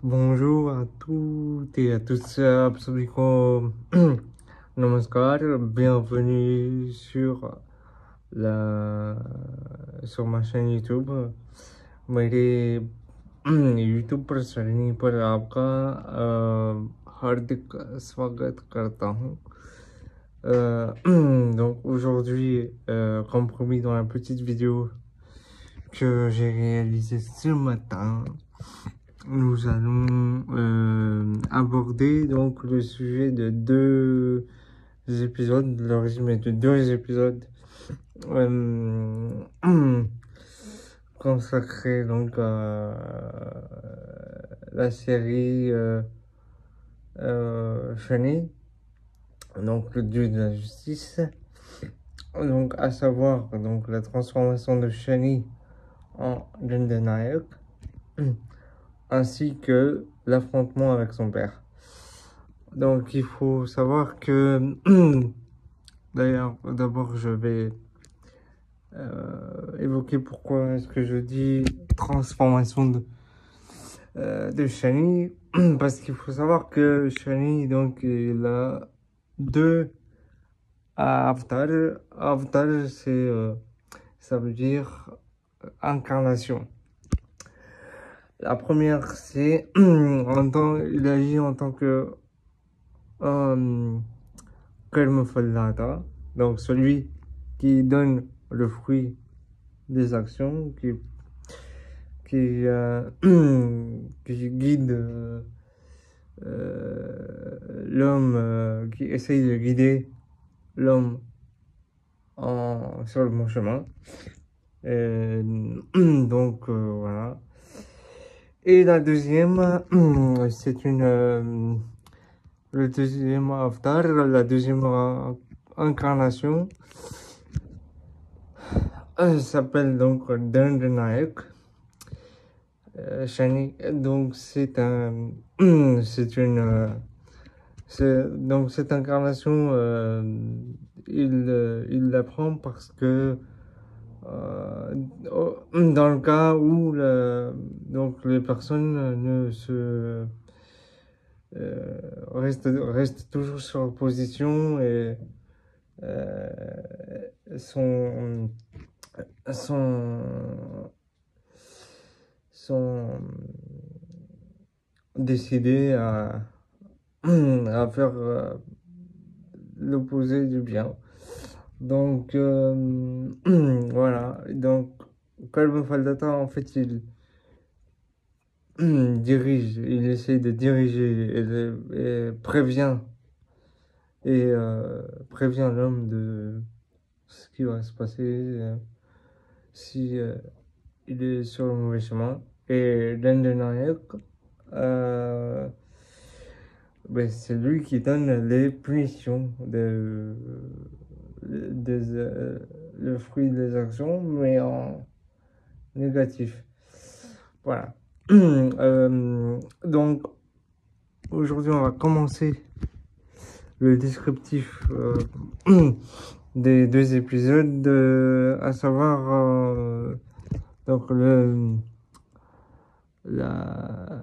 Bonjour à toutes et à tous, absolument namaskar, bienvenue la sur ma chaîन YouTube. मेरे YouTube पर चढ़ने पर आपका हार्दिक स्वागत करता हूँ। Donc aujourd'hui, comme promis dans la petite vidéo que j'ai réalisée ce matin, nous allons aborder donc le sujet de deux épisodes, le résumé de deux épisodes consacrés donc à la série Shani, donc le dieu de la justice, donc à savoir donc la transformation de Shani en Gandanayak, ainsi que l'affrontement avec son père. Donc il faut savoir que d'ailleurs d'abord je vais évoquer pourquoi est-ce que je dis transformation de Shani, parce qu'il faut savoir que Shani donc il a deux avatars. Avatar c'est ça veut dire incarnation. La première c'est il agit en tant que Karma Fallata, donc celui qui donne le fruit des actions, qui, qui guide l'homme, qui essaye de guider l'homme sur le bon chemin. Donc voilà. Et la deuxième, c'est le deuxième avatar, la deuxième incarnation, s'appelle donc Dandanayak Shani. Donc c'est donc cette incarnation, il l'apprend parce que dans le cas où donc les personnes ne se restent toujours sur leur position et sont décidés à faire l'opposé du bien. Donc voilà. Donc Kalman Faldata, en fait, il dirige, il essaie de diriger et prévient prévient l'homme de ce qui va se passer si il est sur le mauvais chemin. Et Dandenayak, ben, c'est lui qui donne les punitions le fruit des actions, mais en négatif. Voilà. Donc, aujourd'hui, on va commencer le descriptif des deux épisodes, à savoir donc la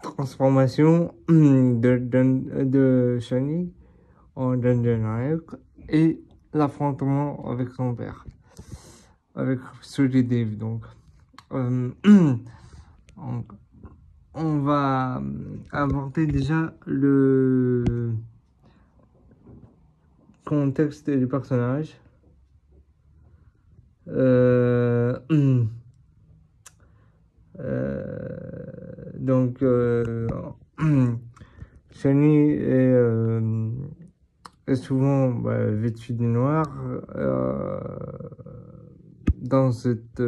transformation de Shani en Dandenayak et l'affrontement avec son père, avec Sujidev. Donc, on va aborder déjà le contexte du personnage. Donc, Shani est souvent vêtu de noir dans cette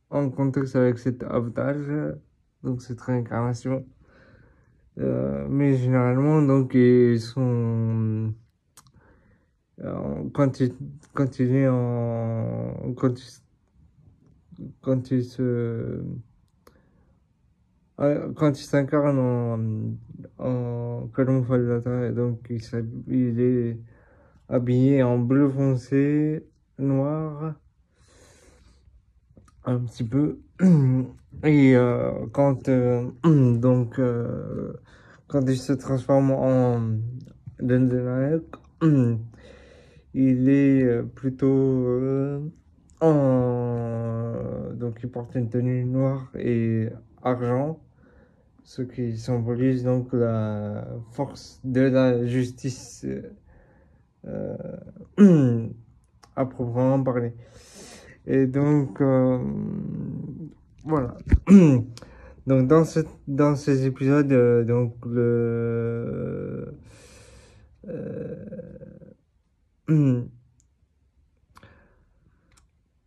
en contexte avec cet avatar, donc cette réincarnation. Mais généralement, donc, ils sont quand il est en quand il se quand il s'incarne en Kalman Faldata, donc il est habillé en bleu foncé, noir, un petit peu. Et quand quand il se transforme en Dendenaek, il est plutôt donc il porte une tenue noire et argent, ce qui symbolise donc la force de la justice à proprement parler. Et donc voilà. Donc dans ces épisodes, donc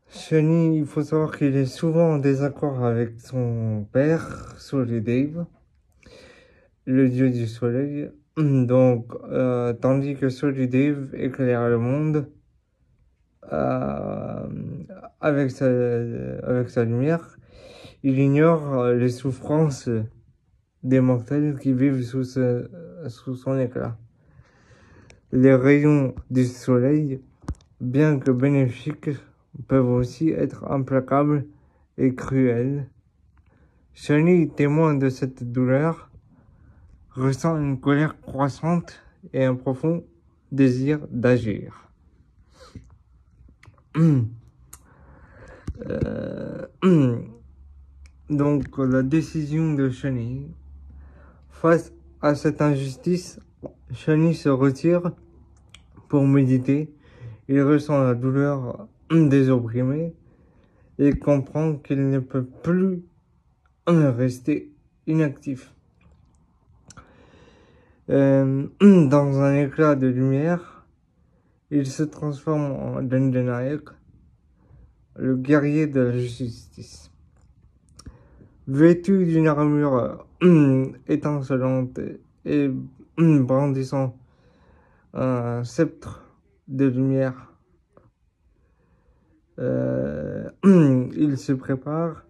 Shani, il faut savoir qu'il est souvent en désaccord avec son père, Soul Dave, le dieu du soleil. Donc, tandis que Soul Dave éclaire le monde euh, avec sa lumière, il ignore les souffrances des mortels qui vivent sous son éclat. Les rayons du soleil, bien que bénéfiques, peuvent aussi être implacables et cruels. Shani, témoin de cette douleur, ressent une colère croissante et un profond désir d'agir. Donc la décision de Shani. Face à cette injustice, Shani se retire pour méditer. Il ressent la douleur des opprimés et comprend qu'il ne peut plus rester inactif. Dans un éclat de lumière, il se transforme en Dendenaek, le guerrier de la justice. Vêtu d'une armure étincelante et brandissant un sceptre de lumière, il se prépare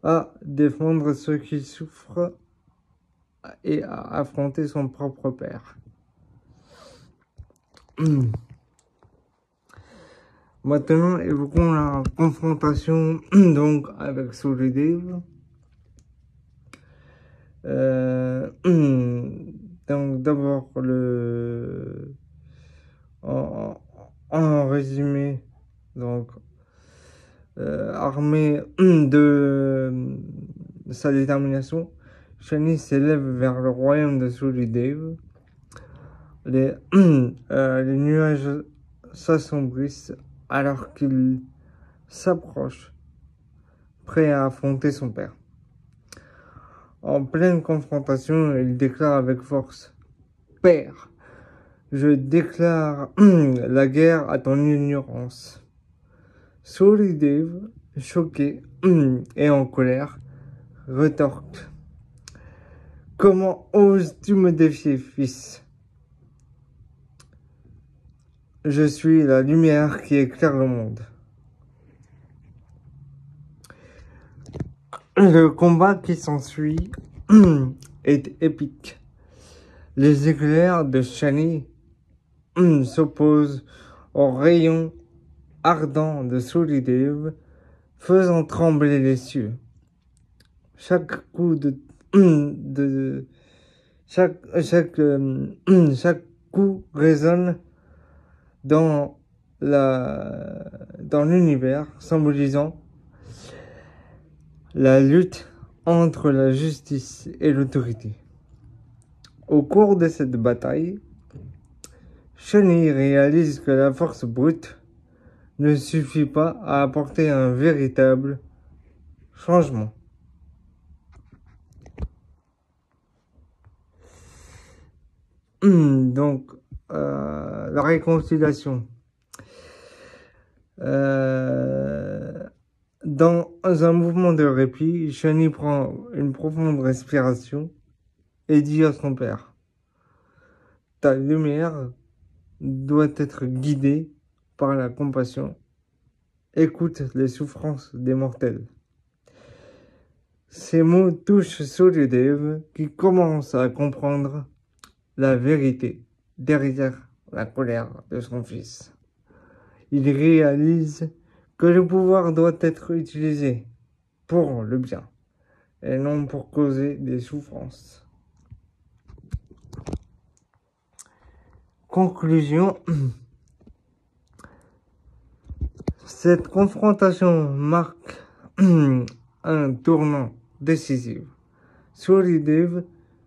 à défendre ceux qui souffrent et à affronter son propre père. Maintenant, évoquons la confrontation donc avec Soul Dave. Donc d'abord en résumé, donc armé de sa détermination, Shani s'élève vers le royaume de Soul Dave. Les nuages s'assombrissent alors qu'il s'approche, prêt à affronter son père. En pleine confrontation, il déclare avec force: « Père, je déclare la guerre à ton ignorance. » Soul Dave, choqué et en colère, retorque: « Comment oses-tu me défier, fils? Je suis la lumière qui éclaire le monde. » Le combat qui s'ensuit est épique. Les éclairs de Shani s'opposent aux rayons ardents de Soul Dave, faisant trembler les cieux. Chaque coup chaque coup résonne dans l'univers, symbolisant la lutte entre la justice et l'autorité. Au cours de cette bataille, Shani réalise que la force brute ne suffit pas à apporter un véritable changement. Donc, la réconciliation. Dans un mouvement de répit, Shani prend une profonde respiration et dit à son père: « Ta lumière doit être guidée par la compassion. Écoute les souffrances des mortels. » Ces mots touchent Soul Dave, qui commence à comprendre la vérité derrière la colère de son fils. Il réalise que le pouvoir doit être utilisé pour le bien et non pour causer des souffrances. Conclusion. Cette confrontation marque un tournant décisif. Solidev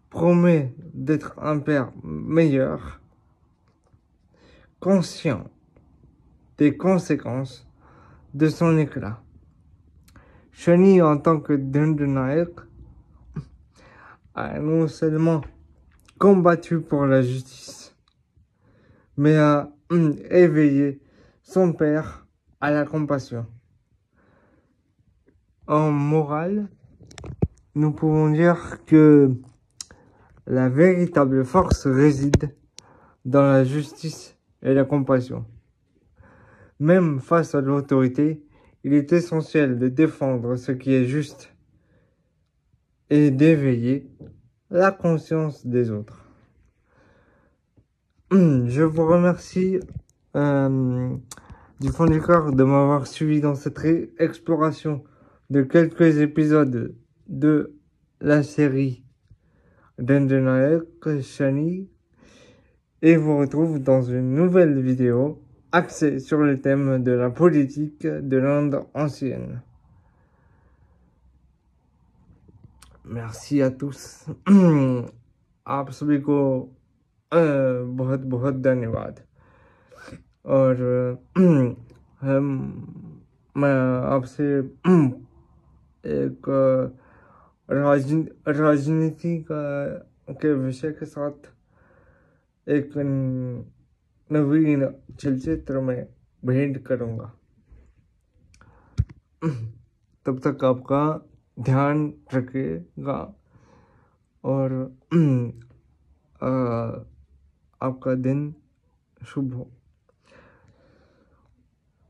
promet d'être un père meilleur, conscient des conséquences de son éclat. Shani, en tant que Dandanak, a non seulement combattu pour la justice, mais a éveillé son père à la compassion. En morale, nous pouvons dire que la véritable force réside dans la justice et la compassion. Même face à l'autorité, il est essentiel de défendre ce qui est juste et d'éveiller la conscience des autres. Je vous remercie du fond du cœur de m'avoir suivi dans cette exploration de quelques épisodes de la série Dandanak Shani et vous retrouve dans une nouvelle vidéo axée sur le thème de la politique de l'Inde ancienne. Merci à tous. आप सभी को बहुत बहुत धन्यवाद और मैं आपसे एक राजनीति के विषय के साथ एक नवीन चलचित्र में भेंट करूंगा। तब तक आपका ध्यान रखिएगा और आपका दिन शुभ हो।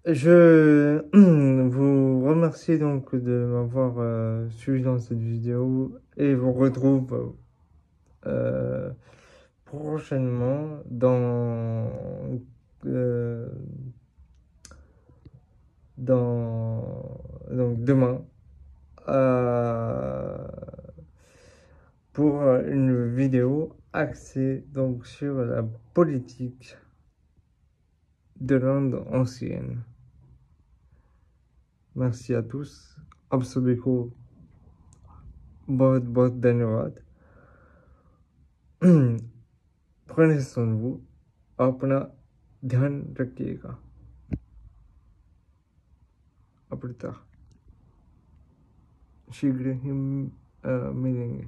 Je vous remercie donc de m'avoir suivi dans cette vidéo et vous retrouve prochainement donc demain pour une vidéo axée donc sur la politique de l'Inde ancienne. Merci à tous. आप सभी को बहुत बहुत धन्यवाद। Prenez soin de vous, अपना ध्यान रखिएगा। अब तक शीघ्र ही मिलेंगे।